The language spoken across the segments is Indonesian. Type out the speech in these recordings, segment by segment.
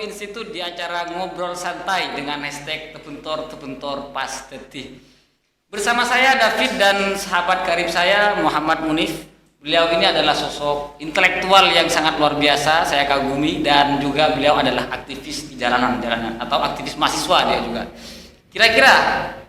Institute di acara Ngobrol Santai dengan hashtag Tebentor Pas Tetih. Bersama saya David dan sahabat karib saya Muhammad Munif. Beliau ini adalah sosok intelektual yang sangat luar biasa, saya kagumi, dan juga beliau adalah aktivis di jalanan-jalanan atau aktivis mahasiswa dia juga. Kira-kira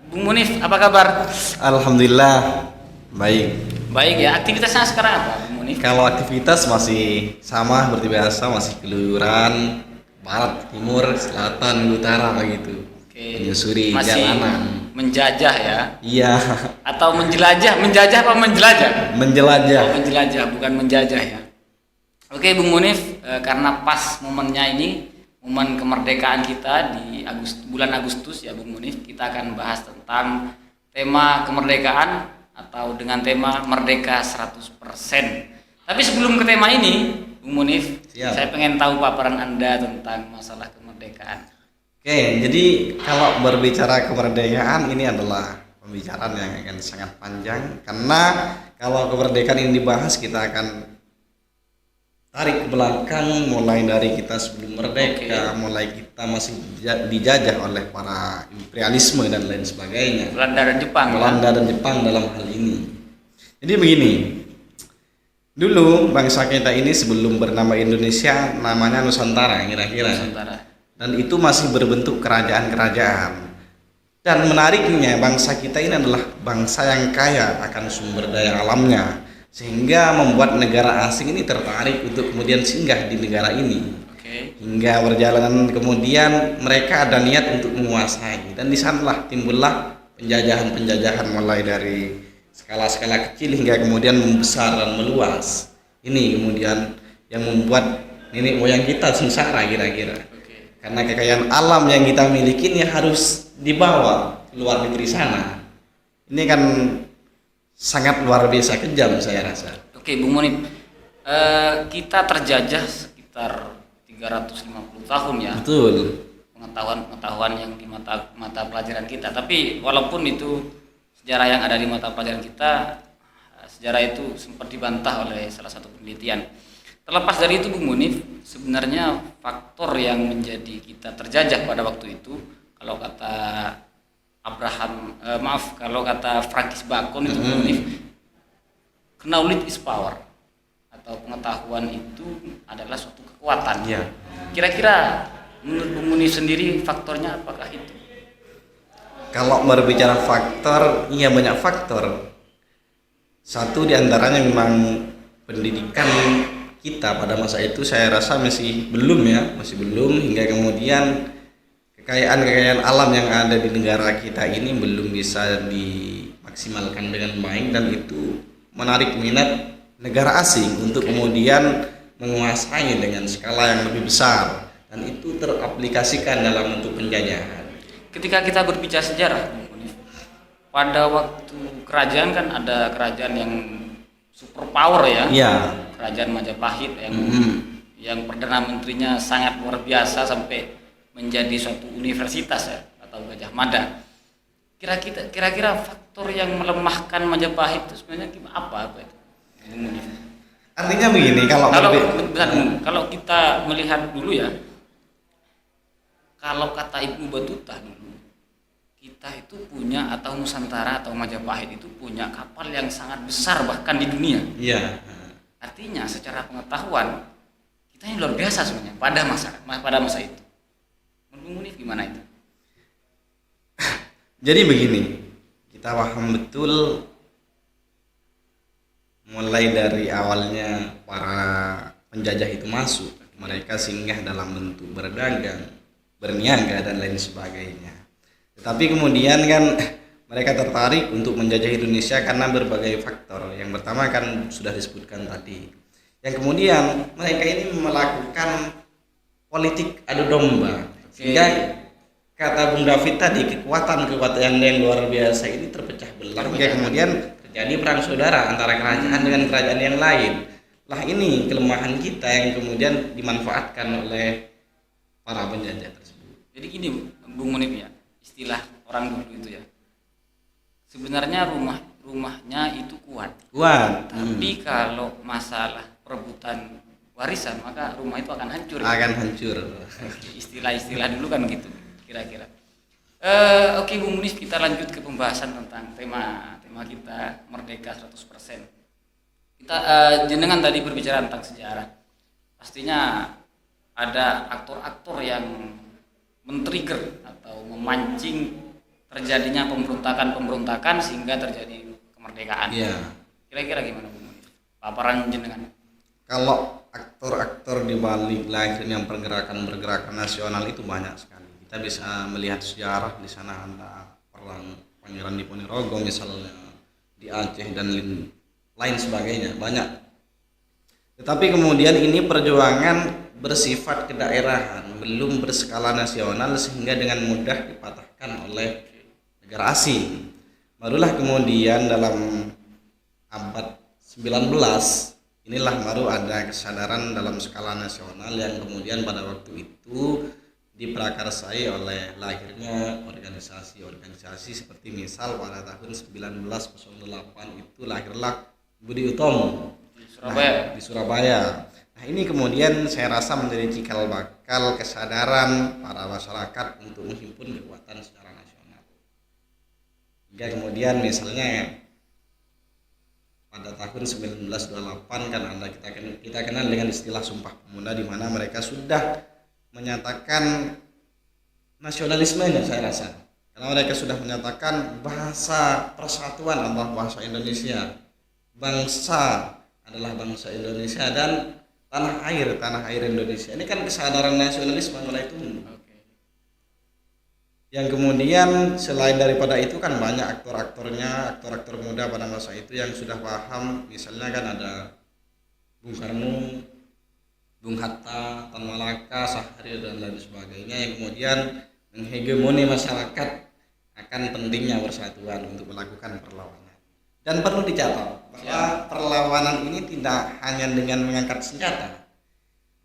Bung Munif apa kabar? Alhamdulillah baik. Baik ya, aktivitasnya sekarang apa Bung Munif? Kalau aktivitas masih sama seperti biasa, masih keluyuran barat, timur, selatan, utara begitu. Oke. Menyusuri Masih jalanan. menjajah ya? Iya, Atau menjelajah apa menjelajah? menjelajah. Oh, menjelajah bukan menjajah ya. Oke Bung Munif, karena pas momennya ini momen kemerdekaan kita di bulan Agustus ya Bung Munif, kita akan bahas tentang tema kemerdekaan atau dengan tema Merdeka 100%. Tapi sebelum ke tema ini Bung Munif, Siap. saya pengen tahu paparan Anda tentang masalah kemerdekaan. Oke, jadi kalau berbicara kemerdekaan ini adalah pembicaraan yang akan sangat panjang, karena kalau kemerdekaan ini dibahas kita akan tarik ke belakang mulai dari kita sebelum merdeka, mulai kita masih dijajah oleh para imperialisme dan lain sebagainya. Belanda dan Jepang. Belanda dan Jepang dalam hal ini. Jadi begini, dulu bangsa kita ini sebelum bernama Indonesia namanya Nusantara kira-kira. Nusantara. Dan itu masih berbentuk kerajaan-kerajaan. Dan menariknya bangsa kita ini adalah bangsa yang kaya akan sumber daya alamnya, sehingga membuat negara asing ini tertarik untuk kemudian singgah di negara ini. Oke. Hingga berjalanan kemudian mereka ada niat untuk menguasai, dan di sanalah timbullah penjajahan-penjajahan mulai dari skala-skala kecil hingga kemudian membesar dan meluas. Ini kemudian yang membuat nenek moyang kita sengsara kira-kira. Karena kekayaan alam yang kita miliki ini harus dibawa ke luar negeri sana. Ini kan sangat luar biasa kejam saya rasa. Oke, Bung Munif, kita terjajah sekitar 350 tahun ya. Betul. Pengetahuan yang di mata pelajaran kita. Tapi walaupun itu sejarah yang ada di mata pelajaran kita, sejarah itu sempat dibantah oleh salah satu penelitian. Terlepas dari itu Bung Munif, sebenarnya faktor yang menjadi kita terjajah pada waktu itu, kalau kata kalau kata Frankis Bacon itu Bung Munif, knowledge is power, atau pengetahuan itu adalah suatu kekuatan. Ya. Kira-kira menurut Bung Munif sendiri faktornya apakah itu? Kalau berbicara faktor, iya banyak faktor. Satu diantaranya memang pendidikan kita pada masa itu saya rasa masih belum hingga kemudian kekayaan alam yang ada di negara kita ini belum bisa dimaksimalkan dengan baik, dan itu menarik minat negara asing untuk kemudian menguasai dengan skala yang lebih besar, dan itu teraplikasikan dalam bentuk penjajahan. Ketika kita berbicara sejarah, pada waktu kerajaan kan ada kerajaan yang superpower ya. Iya. Kerajaan Majapahit yang perdana menterinya sangat luar biasa sampai menjadi suatu universitas ya, atau Gajah Mada. Kira-kira faktor yang melemahkan Majapahit itu sebenarnya apa itu? Artinya begini, kalau kita melihat dulu ya, kalau kata Ibnu Battuta dulu, kita itu punya, atau Nusantara atau Majapahit itu punya kapal yang sangat besar bahkan di dunia. Iya. Artinya secara pengetahuan kita ini luar biasa sebenarnya pada masa itu. Menurut Munif gimana itu? Jadi begini, kita paham betul mulai dari awalnya para penjajah itu masuk, mereka singgah dalam bentuk berdagang, berniaga dan lain sebagainya. Tetapi kemudian kan mereka tertarik untuk menjajah Indonesia karena berbagai faktor. Yang pertama kan sudah disebutkan tadi. Yang kemudian mereka ini melakukan politik adu domba. Sehingga kata Bung David tadi, kekuatan yang luar biasa ini terpecah belah. Hingga kemudian terjadi perang saudara antara kerajaan dengan kerajaan yang lain. Lah ini kelemahan kita yang kemudian dimanfaatkan oleh para penjajah tersebut. Jadi gini Bung Munif ya, istilah orang dulu itu ya. Sebenarnya rumahnya itu kuat. Kuat. Tapi kalau masalah perebutan warisan, maka rumah itu akan hancur. Akan hancur. Istilah-istilah dulu kan gitu kira-kira. Oke Bung Munif, kita lanjut ke pembahasan tentang tema kita Merdeka 100%. Kita jenengan tadi berbicara tentang sejarah. Pastinya ada aktor-aktor yang men-trigger atau memancing terjadinya pemberontakan sehingga terjadi kemerdekaan. Iya. Kira-kira gimana Bung Munif? Paparan jenengan. Kalau aktor-aktor di balik lahirnya pergerakan nasional itu banyak sekali. Kita bisa melihat sejarah di sana, ada perang Pangeran Diponegoro misalnya, di Aceh dan lain sebagainya, banyak. Tetapi kemudian ini perjuangan bersifat kedaerahan, belum berskala nasional sehingga dengan mudah dipatahkan oleh negara asing. Barulah kemudian dalam abad 19 inilah baru ada kesadaran dalam skala nasional yang kemudian pada waktu itu diprakarsai oleh lahirnya organisasi-organisasi seperti misal pada tahun 1908 itu lahirlah Budi Utomo di Surabaya. Nah ini kemudian saya rasa menjadi cikal bakal kesadaran para masyarakat untuk menghimpun kekuatan secara nasional. Hingga kemudian misalnya pada tahun 1928 kan ada kita kenal dengan istilah Sumpah Pemuda, di mana mereka sudah menyatakan nasionalismenya, saya rasa. Karena mereka sudah menyatakan bahasa persatuan adalah bahasa Indonesia, bangsa adalah bangsa Indonesia, dan tanah air Indonesia. Ini kan kesadaran nasionalisme mulai tumbuh. Yang kemudian selain daripada itu kan banyak aktor-aktor muda pada masa itu yang sudah paham. Misalnya kan ada Bung Karno, Bung Hatta, Tan Malaka, Syahrir dan lain sebagainya yang kemudian menghegemoni masyarakat akan pentingnya persatuan untuk melakukan perlawanan. Dan perlu dicatat bahwa perlawanan ini tidak hanya dengan mengangkat senjata.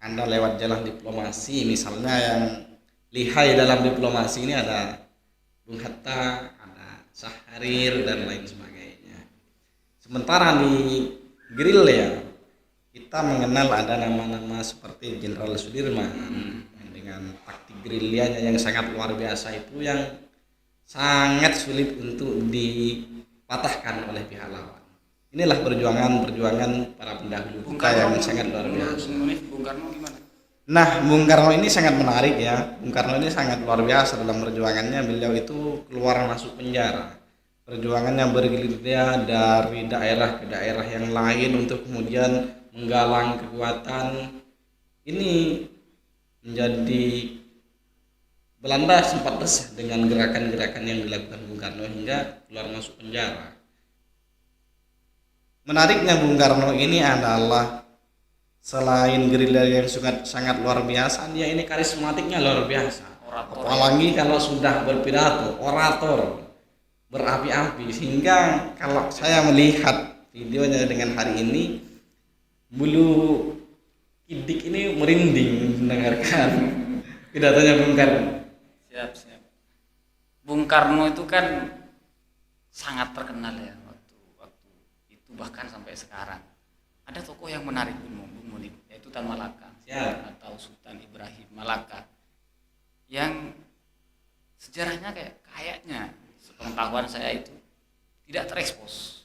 Anda lewat jalan diplomasi, misalnya yang lihai dalam diplomasi ini ada Bung Hatta, ada Syahrir dan lain sebagainya. Sementara di gerilya kita mengenal ada nama-nama seperti Jenderal Sudirman dengan taktik gerilyanya yang sangat luar biasa itu, yang sangat sulit untuk dipatahkan oleh pihak lawan. Inilah perjuangan para pendahulu kita yang sangat luar biasa. Bung Karno gimana? Nah, Bung Karno ini sangat menarik ya. Bung Karno ini sangat luar biasa dalam perjuangannya. Beliau itu keluar masuk penjara. Perjuangannya bergerilya dari daerah ke daerah yang lain untuk kemudian menggalang kekuatan. Ini menjadi Belanda sempat resah dengan gerakan-gerakan yang dilakukan Bung Karno hingga keluar masuk penjara. Menariknya Bung Karno ini adalah selain gerilya yang sangat luar biasa, dia ini karismatiknya luar biasa. Apalagi kalau sudah berpidato, orator berapi-api, sehingga kalau saya melihat videonya dengan hari ini, bulu idik ini merinding mendengarkan pidatonya Bung Karno. Siap. Bung Karno itu kan sangat terkenal ya waktu itu, bahkan sampai sekarang. Ada tokoh yang menarik Bung Munif, yaitu Tan Malaka atau Sultan Ibrahim Malaka, yang sejarahnya kayaknya sepengetahuan saya itu tidak terekspos.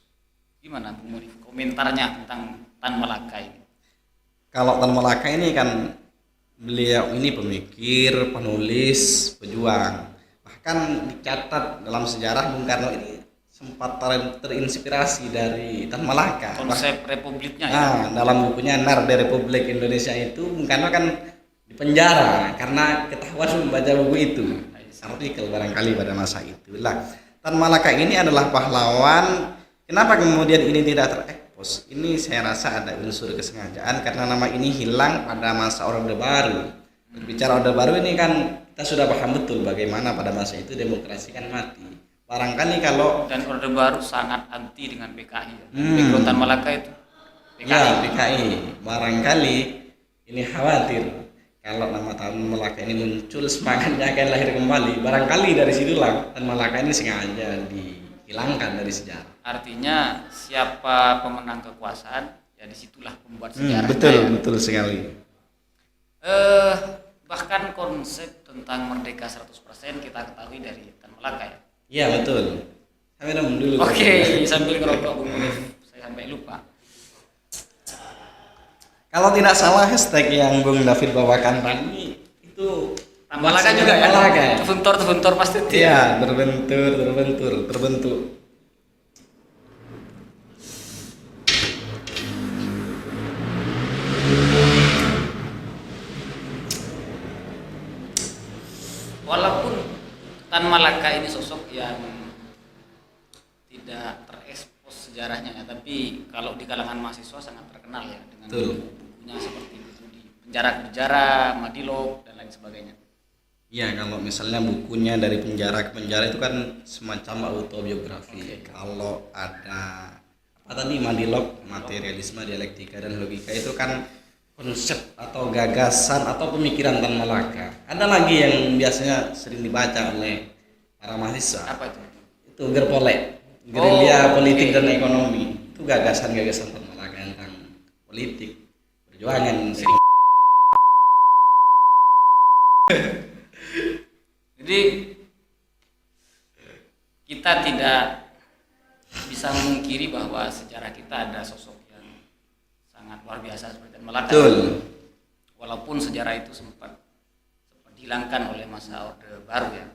Gimana Bung Munif komentarnya tentang Tan Malaka ini? Kalau Tan Malaka ini kan beliau ini pemikir, penulis, pejuang. Bahkan dicatat dalam sejarah Bung Karno ini sempat terinspirasi dari Tan Malaka. Konsep republiknya ya. Dalam bukunya Narda Republik Indonesia itu Bung Karno kan dipenjara karena ketahuan membaca buku itu. Artikel barangkali pada masa itulah. Tan Malaka ini adalah pahlawan. Kenapa kemudian ini tidak terekspos? Ini saya rasa ada unsur kesengajaan karena nama ini hilang pada masa Orde Baru. Berbicara Orde Baru ini kan kita sudah paham betul bagaimana pada masa itu demokrasi kan mati. Barangkali kalau dan Orde Baru sangat anti dengan PKI. Background Tan Malaka itu PKI. Ya, PKI. Barangkali ini khawatir kalau nama Tan Malaka ini muncul semangatnya akan lahir kembali. Barangkali dari situlah Tan Malaka ini sengaja dihilangkan dari sejarah. Artinya siapa pemenang kekuasaan Ya disitulah pembuat sejarahnya. Betul, ya. betul sekali. Bahkan konsep tentang merdeka 100% kita ketahui dari Tan Malaka ya. Iya betul. Saya minum dulu. Oke, sambil ngerokok Bung Munif, saya sampai lupa. Kalau tidak salah hashtag yang Bung David bawakan tadi itu Tan Malaka juga ya. Malaka. Tebuntor pasti. Iya, terbentuk. Walaupun Tan Malaka ini sosok yang tidak terekspos sejarahnya ya, tapi kalau di kalangan mahasiswa sangat terkenal ya dengan buku-bukunya seperti itu di penjara, Madilog dan lain sebagainya. Iya, kalau misalnya bukunya dari penjara ke penjara itu kan semacam autobiografi. Kalau ada apa tadi Madilog, materialisme, dialektika dan logika itu kan konsep atau gagasan atau pemikiran Tan Malaka. Ada lagi yang biasanya sering dibaca oleh para mahasiswa. Apa itu? Itu Gerpolek, gerilya politik dan ekonomi. Itu gagasan-gagasan Tan Malaka tentang politik, perjuangan. Jadi kita tidak bisa memungkiri bahwa sejarah kita ada sosok yang sangat luar biasa seperti Tan Malaka. Betul. Walaupun sejarah itu sempat dihilangkan oleh masa Orde Baru ya.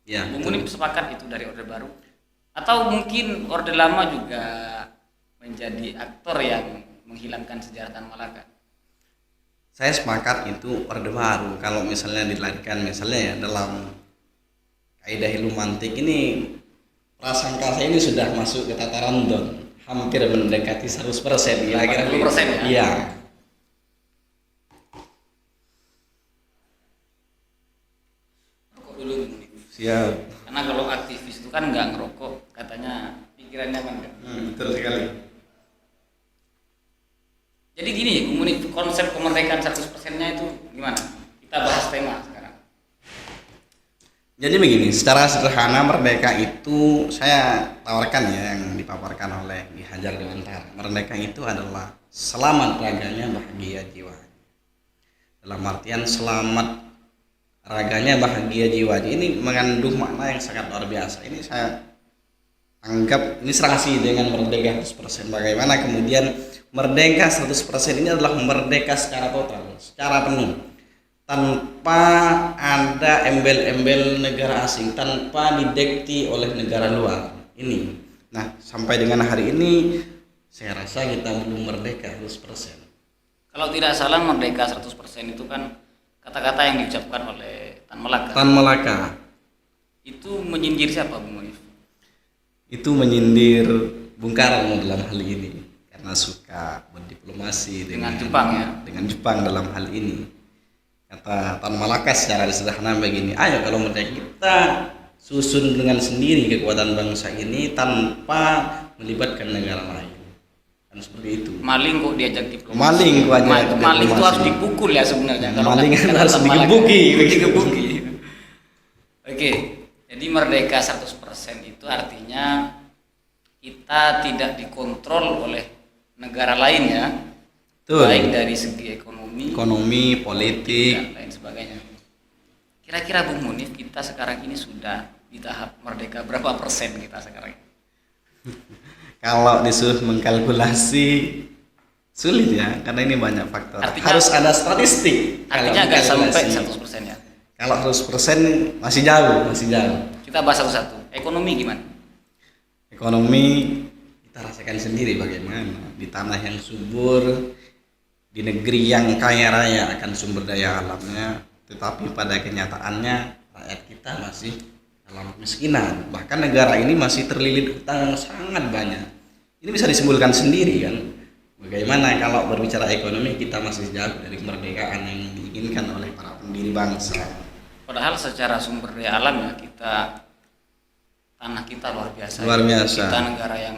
Ya. Bung Munif sepakat itu dari Orde Baru atau mungkin Orde Lama juga menjadi aktor yang menghilangkan sejarah Tan Malaka? Saya sepakat itu Orde Baru. Kalau misalnya dilarikan misalnya ya dalam kaidah ilmu mantik ini, prasangka saya ini sudah masuk ke tataran don, hampir mendekati 100%. Kira-kira 40% ya? Iya. Rokok dulu Bung Munif. Siap. Karena kalau aktivis itu kan nggak ngerokok, katanya pikirannya mandek. Betul sekali. Jadi gini, Bung Munif, konsep kemerdekaan 100%-nya itu gimana? Kita bahas tema sekarang. Jadi begini, secara sederhana merdeka itu saya tawarkan ya yang dipaparkan oleh Ki Hajar Dewantara. Merdeka itu adalah selamat raganya, bahagia jiwanya. Dalam artian selamat raganya, bahagia jiwanya. Ini mengandung makna yang sangat luar biasa. Ini saya anggap ini serasi dengan merdeka 100%. Bagaimana kemudian merdeka 100% ini adalah merdeka secara total, secara penuh, tanpa ada embel-embel negara asing, tanpa didekti oleh negara luar. Ini. Nah, sampai dengan hari ini saya rasa kita belum merdeka 100%. Kalau tidak salah merdeka 100% itu kan kata-kata yang diucapkan oleh Tan Malaka. Tan Malaka Itu menyindir siapa Bung Munif? itu menyindir Bung Karno dalam hal ini karena suka berdiplomasi Dengan Jepang ya? Dengan Jepang dalam hal ini. Kata Tan Malaka secara sederhana begini, ayo kalau merdeka kita susun dengan sendiri kekuatan bangsa ini tanpa melibatkan negara lain. Kan seperti itu. Maling kok diajak diplomasi. Maling kok diajak Maling itu diplomasi. harus dipukul ya sebenarnya. Maling kata harus Tan Malaka. digebuki. Digebuki. Oke, jadi merdeka 100% itu artinya kita tidak dikontrol oleh negara lain ya. Betul. Baik dari segi ekonomi, politik. dan lain sebagainya. Kira-kira Bung Munif, kita sekarang ini sudah di tahap merdeka berapa persen kita sekarang? Kalau disuruh mengkalkulasi sulit ya, karena ini banyak faktor. Artinya- Harus ada statistik. Artinya kalau nggak sampai mengkalkulasi. 100% ya. Kalau 100% masih jauh, Kita bahas satu-satu. Ekonomi gimana? Ekonomi kita rasakan sendiri bagaimana di tanah yang subur, di negeri yang kaya raya akan sumber daya alamnya, tetapi pada kenyataannya rakyat kita masih dalam kemiskinan. Bahkan negara ini masih terlilit utang yang sangat banyak. Ini bisa disimpulkan sendiri kan. Bagaimana kalau berbicara ekonomi kita masih jauh dari kemerdekaan yang diinginkan oleh para pendiri bangsa. Padahal secara sumber daya alam ya tanah kita luar biasa. Luar biasa. Kita negara yang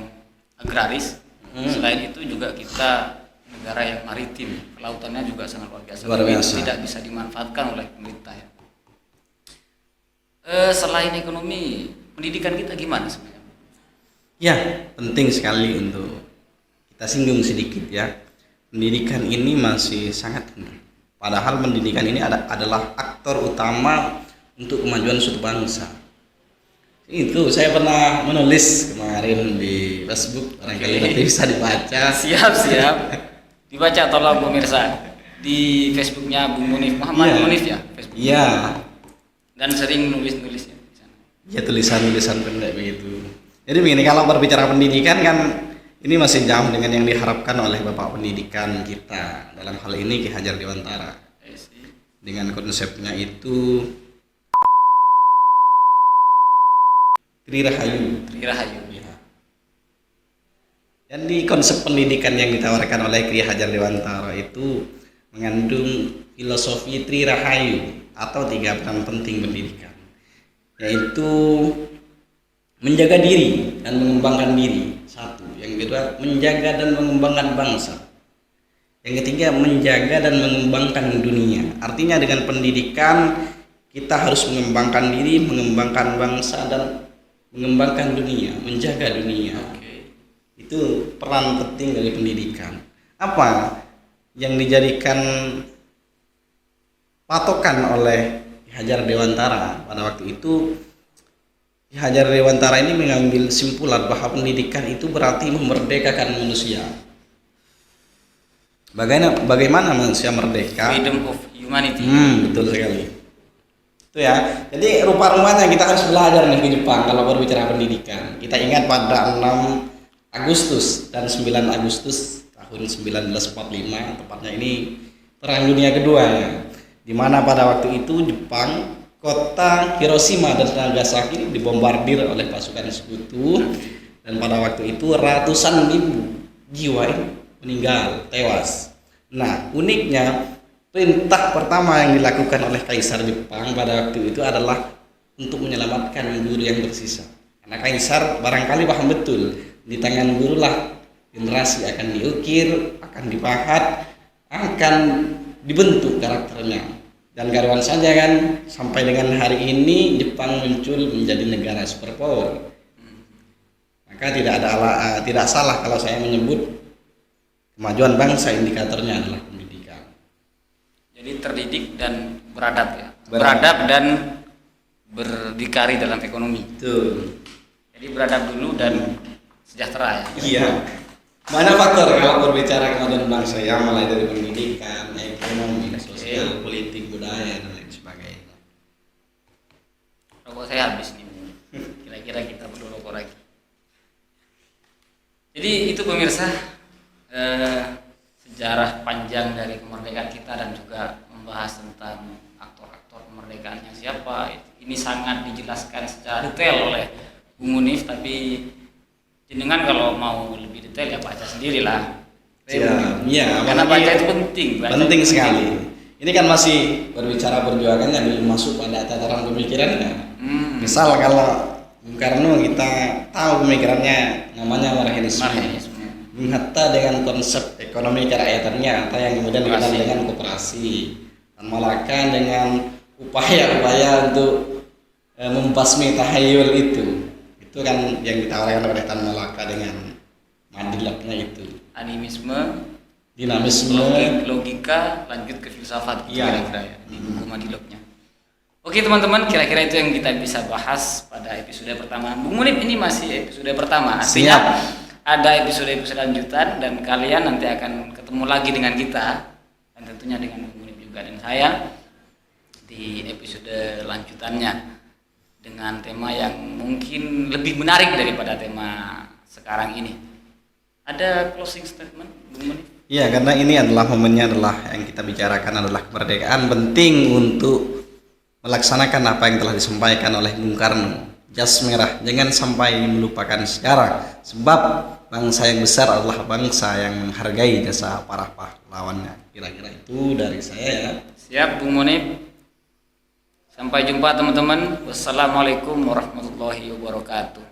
agraris. Selain itu juga kita negara yang maritim, kelautannya juga sangat luar biasa. Luar Tapi biasa. tidak bisa dimanfaatkan oleh pemerintah ya. Selain ekonomi, pendidikan kita gimana sebenarnya? Ya, penting sekali untuk kita singgung sedikit ya. pendidikan ini masih sangat rendah. Padahal pendidikan ini adalah aktor utama untuk kemajuan suatu bangsa. Itu saya pernah menulis kemarin di Facebook, barangkali nanti bisa dibaca. Siap. Dibaca tolong pemirsa di Facebooknya Bung Munif, Muhammad Iya. Munif ya, Facebook. Iya, Dan sering nulis-nulis ya di sana. ya tulisan-tulisan pendek begitu. Jadi begini, kalau berbicara pendidikan kan ini masih jauh dengan yang diharapkan oleh Bapak Pendidikan kita. Dalam hal ini Ki Hajar Dewantara. Dengan konsepnya itu Trirahayu. Trirahayu. Ya. Dan di konsep pendidikan yang ditawarkan oleh Ki Hajar Dewantara itu mengandung filosofi Trirahayu atau 3 peran penting pendidikan, yaitu menjaga diri dan mengembangkan diri, 1. Yang kedua, menjaga dan mengembangkan bangsa. Yang ketiga, menjaga dan mengembangkan dunia. Artinya dengan pendidikan kita harus mengembangkan diri, mengembangkan bangsa, dan mengembangkan dunia, menjaga dunia. Itu peran penting dari pendidikan. Apa yang dijadikan patokan oleh Ki Hajar Dewantara pada waktu itu? Ki Hajar Dewantara ini mengambil simpulan bahwa pendidikan itu berarti memerdekakan manusia. Bagaimana manusia merdeka? Freedom of humanity. Betul sekali. Itu ya. Jadi rupa-rupanya kita harus belajar nih ke Jepang kalau berbicara pendidikan. Kita ingat pada 6 Agustus dan 9 Agustus tahun 1945, tepatnya ini Perang Dunia Kedua ya. Di mana pada waktu itu Jepang, kota Hiroshima dan Nagasaki dibombardir oleh pasukan sekutu, dan pada waktu itu ratusan ribu jiwa meninggal, tewas. Nah, uniknya perintah pertama yang dilakukan oleh Kaisar Jepang pada waktu itu adalah untuk menyelamatkan guru yang tersisa. Karena Kaisar barangkali paham betul, di tangan guru lah generasi akan diukir, akan dipahat, akan dibentuk karakternya. Dan karuan saja kan, sampai dengan hari ini Jepang muncul menjadi negara superpower. Maka tidak salah kalau saya menyebut kemajuan bangsa indikatornya adalah pendidikan. Jadi terdidik dan beradab ya. Beradab dan berdikari dalam ekonomi. Betul. Jadi beradab dulu dan sejahtera ya. Iya. Banyak faktor kalau berbicara kemajuan bangsa ya, mulai dari pendidikan, ekonomi, sosial, politik, budaya, dan lain sebagainya. Rokok saya habis nih. Kira-kira kita perlu rokok lagi. Jadi itu pemirsa, sejarah panjang dari kemerdekaan kita dan juga membahas tentang aktor-aktor kemerdekaannya siapa. Ini sangat dijelaskan secara detail oleh Bung Munif, tapi jenengan kalau mau lebih detail ya baca sendirilah. Iya, Karena baca itu penting. Penting sekali. Ini kan masih berbicara perjuangan yang belum masuk pada tataran pemikirannya. Misal kalau Bung Karno kita tahu pemikirannya namanya Marxisme. Bung Hatta dengan konsep ekonomi kerakyatannya atau yang kemudian dikenal dengan koperasi. Dan Malaka dengan upaya-upaya untuk membasmi tahayul itu kan yang ditawarkan oleh Tan Malaka dengan madilabnya itu. Animisme, Dinamisme, logika, lanjut ke filsafat. Iya. Kira-kira ya di buku madilabnya. Oke teman-teman, kira-kira itu yang kita bisa bahas pada episode pertama. Bung Munif ini masih episode pertama. Artinya ada episode-episode lanjutan dan kalian nanti akan ketemu lagi dengan kita dan tentunya dengan Bung Munif juga dan saya di episode lanjutannya dengan tema yang mungkin lebih menarik daripada tema sekarang ini. Ada closing statement Bung Munif? Iya, karena ini adalah momennya adalah yang kita bicarakan adalah kemerdekaan, penting untuk melaksanakan apa yang telah disampaikan oleh Bung Karno. Jas merah, jangan sampai melupakan sejarah, sebab bangsa yang besar adalah bangsa yang menghargai jasa para pahlawannya. Kira-kira itu dari saya ya. Siap Bung Munif. Sampai jumpa teman-teman. Wassalamualaikum warahmatullahi wabarakatuh.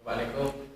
Waalaikumsalam.